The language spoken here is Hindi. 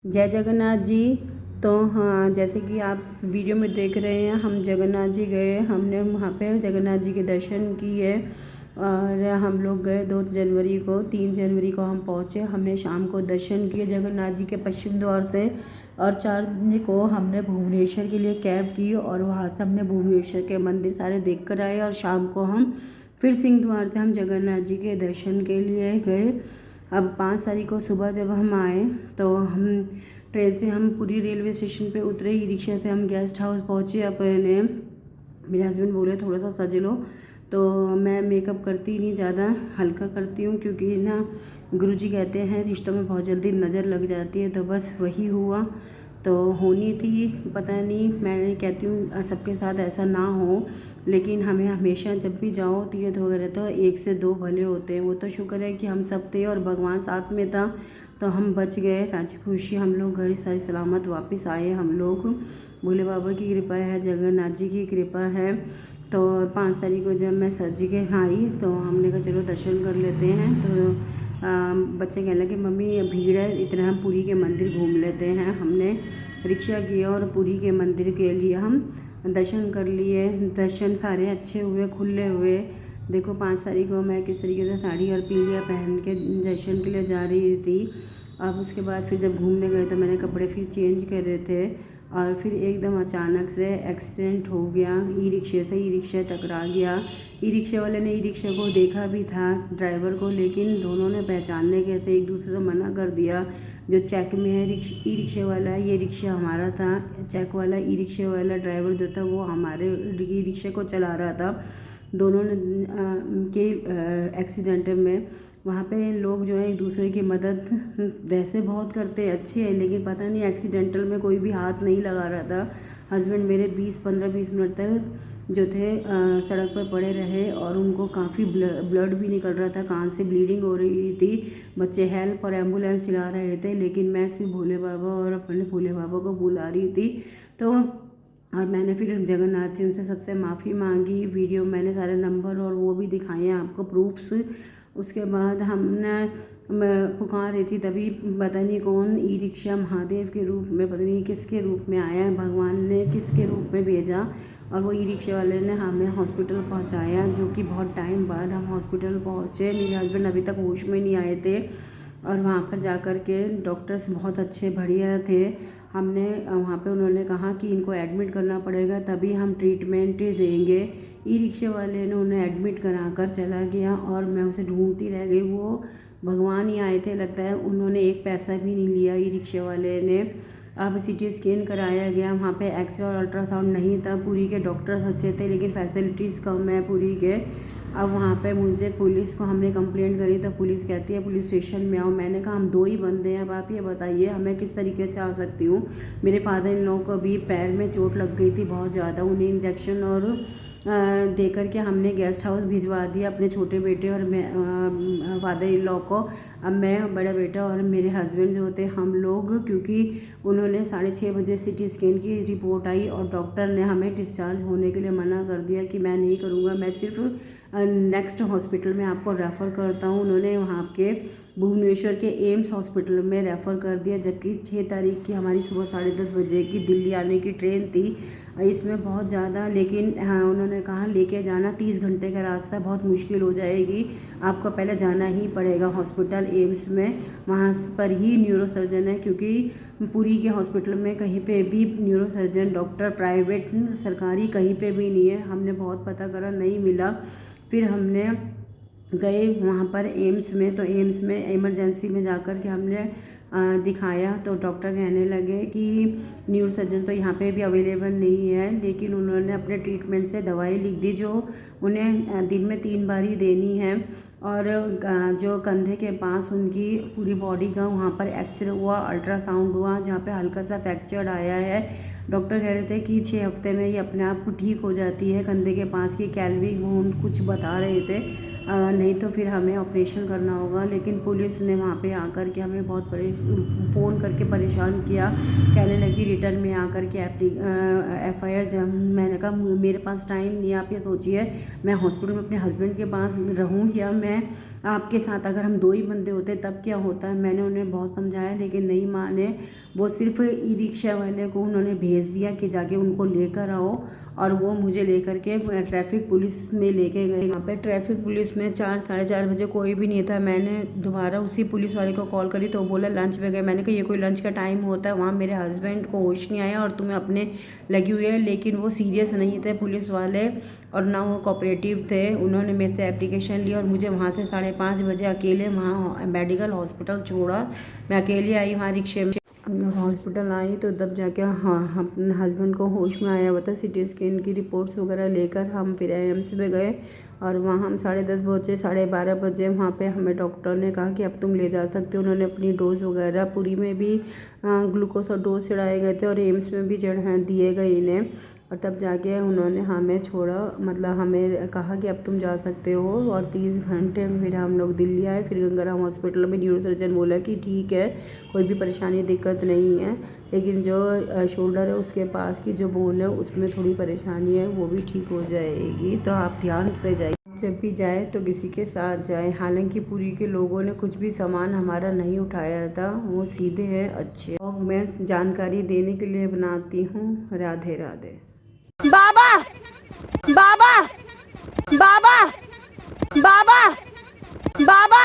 जय जगन्नाथ जी। तो हाँ, जैसे कि आप वीडियो में देख रहे हैं, हम जगन्नाथ जी गए। हमने वहाँ पे जगन्नाथ जी के दर्शन किए और हम लोग गए 2 जनवरी को। 3 जनवरी को हम पहुँचे। हमने शाम को दर्शन किए जगन्नाथ जी के पश्चिम द्वार से और 4 को हमने भुवनेश्वर के लिए कैब की और वहाँ से हमने भुवनेश्वर के मंदिर सारे देख कर आए और शाम को हम फिर सिंह द्वार से हम जगन्नाथ जी के दर्शन के लिए गए। अब 5 तारीख को सुबह जब हम आए तो हम ट्रेन से हम पूरी रेलवे स्टेशन पे उतरे। ई रिक्शा से हम गेस्ट हाउस पहुँचे। अपने मेरे हस्बैंड बोले थोड़ा सा सज लो, तो मैं मेकअप करती नहीं, ज़्यादा हल्का करती हूँ क्योंकि ना गुरुजी कहते हैं रिश्तों में बहुत जल्दी नज़र लग जाती है। तो बस वही हुआ। तो होनी थी, पता नहीं, मैं कहती हूँ सबके साथ ऐसा ना हो, लेकिन हमें हमेशा जब भी जाओ तीर्थ वगैरह तो 1 से 2 भले होते हैं। वो तो शुक्र है कि हम सब थे और भगवान साथ में था तो हम बच गए। राजी खुशी हम लोग घर सारी सलामत वापस आए। हम लोग भोले बाबा की कृपा है, जगन्नाथ जी की कृपा है। तो 5 तारीख को जब मैं सज के आई तो हमने कहा चलो दर्शन कर लेते हैं। तो बच्चे कहने लगे मम्मी भीड़ है, इतना हम पुरी के मंदिर घूम लेते हैं। हमने रिक्शा किया और पुरी के मंदिर के लिए हम दर्शन कर लिए। दर्शन सारे अच्छे हुए, खुले हुए। देखो 5 तारीख को मैं किस तरीके से साड़ी और पीलिया पहन के दर्शन के लिए जा रही थी। अब उसके बाद फिर जब घूमने गए तो मैंने कपड़े फिर चेंज कर रहे थे और फिर एकदम अचानक से एक्सीडेंट हो गया। ई रिक्शे से ई रिक्शा टकरा गया। ई रिक्शे वाले ने ई रिक्शा को देखा भी था, ड्राइवर को, लेकिन दोनों ने पहचानने के थे, एक दूसरे को मना कर दिया। जो चेक में है ई रिक्शे वाला, ये रिक्शा हमारा था। चेक वाला ई रिक्शे वाला ड्राइवर जो था वो हमारे ई रिक्शे को चला रहा था। दोनों ने के एक्सीडेंट में वहाँ पे लोग जो है एक दूसरे की मदद वैसे बहुत करते हैं, अच्छी है, लेकिन पता नहीं एक्सीडेंटल में कोई भी हाथ नहीं लगा रहा था। हस्बैंड मेरे 15-20 मिनट तक जो थे सड़क पर पड़े रहे और उनको काफ़ी ब्लड भी निकल रहा था, कान से ब्लीडिंग हो रही थी। बच्चे हेल्प और एम्बुलेंस चला रहे थे, लेकिन मैं सिर्फ भोले बाबा और अपने भोले बाबा को बुला रही थी। तो और मैंने फिर जगन्नाथ से उनसे सबसे माफ़ी मांगी। वीडियो मैंने सारे नंबर और वो भी दिखाए हैं आपको, प्रूफ्स। उसके बाद हमने मैं पुकार रही थी तभी पता नहीं कौन ई रिक्शा महादेव के रूप में, पता नहीं किसके रूप में आया, भगवान ने किसके रूप में भेजा और वो ई रिक्शे वाले ने हमें हॉस्पिटल पहुंचाया। जो कि बहुत टाइम बाद हम हॉस्पिटल पहुंचे। मेरे हस्बैंड अभी तक होश में नहीं आए थे और वहाँ पर जा कर के डॉक्टर्स बहुत अच्छे बढ़िया थे। हमने वहाँ पे उन्होंने कहा कि इनको एडमिट करना पड़ेगा तभी हम ट्रीटमेंट देंगे। ई रिक्शे वाले ने उन्हें एडमिट करा कर चला गया और मैं उसे ढूंढती रह गई। वो भगवान ही आए थे लगता है, उन्होंने एक पैसा भी नहीं लिया ई रिक्शे वाले ने। अब CT स्कैन कराया गया, वहाँ पे एक्सरे और अल्ट्रासाउंड नहीं था। पुरी के डॉक्टर्स अच्छे थे लेकिन फैसिलिटीज़ कम है पुरी के। अब वहाँ पे मुझे पुलिस को हमने कंप्लेंट करी तो पुलिस कहती है पुलिस स्टेशन में आओ। मैंने कहा हम 2 ही बंदे हैं, अब आप ये बताइए हमें किस तरीके से आ सकती हूँ। मेरे फादर इन लॉ को भी पैर में चोट लग गई थी बहुत ज़्यादा, उन्हें इंजेक्शन और दे करके हमने गेस्ट हाउस भिजवा दिया अपने छोटे बेटे और मैं फादर इन लॉ को। अब मैं, बड़ा बेटा और मेरे हस्बैंड जो थे हम लोग, क्योंकि उन्होंने 6:30 बजे CT स्कैन की रिपोर्ट आई और डॉक्टर ने हमें डिस्चार्ज होने के लिए मना कर दिया कि मैं नहीं करूँगा, मैं सिर्फ नेक्स्ट हॉस्पिटल में आपको रेफ़र करता हूँ। उन्होंने वहाँ के भुवनेश्वर के एम्स हॉस्पिटल में रेफ़र कर दिया, जबकि 6 तारीख की हमारी सुबह 10:30 बजे की दिल्ली आने की ट्रेन थी। इसमें बहुत ज़्यादा, लेकिन हाँ उन्होंने कहा लेके जाना, 30 घंटे का रास्ता, बहुत मुश्किल हो जाएगी, आपको पहले जाना ही पड़ेगा हॉस्पिटल एम्स में। वहाँ पर ही न्यूरोसर्जन है, क्योंकि पुरी के हॉस्पिटल में कहीं पे भी न्यूरोसर्जन डॉक्टर प्राइवेट सरकारी कहीं पे भी नहीं है। हमने बहुत पता करा, नहीं मिला। फिर हमने गए वहाँ पर एम्स में, तो एम्स में इमरजेंसी में जाकर के हमने दिखाया तो डॉक्टर कहने लगे कि न्यूरोसर्जन तो यहाँ पे भी अवेलेबल नहीं है, लेकिन उन्होंने अपने ट्रीटमेंट से दवाई लिख दी जो उन्हें दिन में 3 बार ही देनी है। और जो कंधे के पास उनकी पूरी बॉडी का वहाँ पर एक्सरे हुआ, अल्ट्रासाउंड हुआ, जहाँ पे हल्का सा फ्रैक्चर आया है। डॉक्टर कह रहे थे कि 6 हफ्ते में ये अपने आप ठीक हो जाती है। कंधे के पास की कैल्विक बोन कुछ बता रहे थे, नहीं तो फिर हमें ऑपरेशन करना होगा। लेकिन पुलिस ने वहाँ पे आकर के हमें बहुत फ़ोन करके परेशान किया, कहने लगी रिटर्न में आकर के FIR। जब मैंने कहा मेरे पास टाइम नहीं है, आप ये सोचिए मैं हॉस्पिटल में अपने हस्बैंड के पास रहूँ या मैं आपके साथ अगर हम 2 ही बंदे होते तब क्या होता है। मैंने उन्हें बहुत समझाया लेकिन नहीं माने। वो सिर्फ ई रिक्शा वाले को उन्होंने भेज दिया कि जाके उनको लेकर आओ, और वो मुझे लेकर के ट्रैफिक पुलिस में लेके गए। यहाँ पे ट्रैफिक पुलिस में 4 साढ़े 4 बजे कोई भी नहीं था। मैंने दोबारा उसी पुलिस वाले को कॉल करी तो वो बोला लंच पे गए। मैंने कहा ये कोई लंच का टाइम होता है, वहाँ मेरे हस्बैंड को होश नहीं आया और तुम्हें अपने लगी हुई है। लेकिन वो सीरियस नहीं थे पुलिस वाले, और ना वो कोऑपरेटिव थे। उन्होंने मेरे से एप्लीकेशन ली और मुझे वहाँ से 5:30 बजे अकेले वहाँ मेडिकल हॉस्पिटल छोड़ा। मैं अकेली आई वहाँ रिक्शे में। हॉस्पिटल आई तो तब जाके हाँ अपने हस्बैंड को होश में आया हुआ था। सिटी स्कैन की रिपोर्ट्स वगैरह लेकर हम फिर एम्स में गए, और वहाँ हम 10:30 बजे 12:30 बजे वहाँ पे हमें डॉक्टर ने कहा कि अब तुम ले जा सकते हो। उन्होंने अपनी डोज वगैरह, पूरी में भी ग्लूकोज और डोज चढ़ाए गए थे और एम्स में भी चढ़ा दिए गए इन्हें। और तब जाके उन्होंने हमें छोड़ा, मतलब हमें कहा कि अब तुम जा सकते हो। और 30 घंटे में फिर हम लोग दिल्ली आए। फिर गंगाराम हॉस्पिटल में न्यूरो सर्जन बोला कि ठीक है, कोई भी परेशानी दिक्कत नहीं है, लेकिन जो शोल्डर है उसके पास की जो बोन है उसमें थोड़ी परेशानी है, वो भी ठीक हो जाएगी। तो आप ध्यान से जाइए, जब भी जाए तो किसी के साथ जाए। हालांकि पूरी के लोगों ने कुछ भी सामान हमारा नहीं उठाया था, वो सीधे हैं, अच्छे। और मैं जानकारी देने के लिए बनाती हूँ। राधे राधे। बाबा बाबा बाबा बाबा बाबा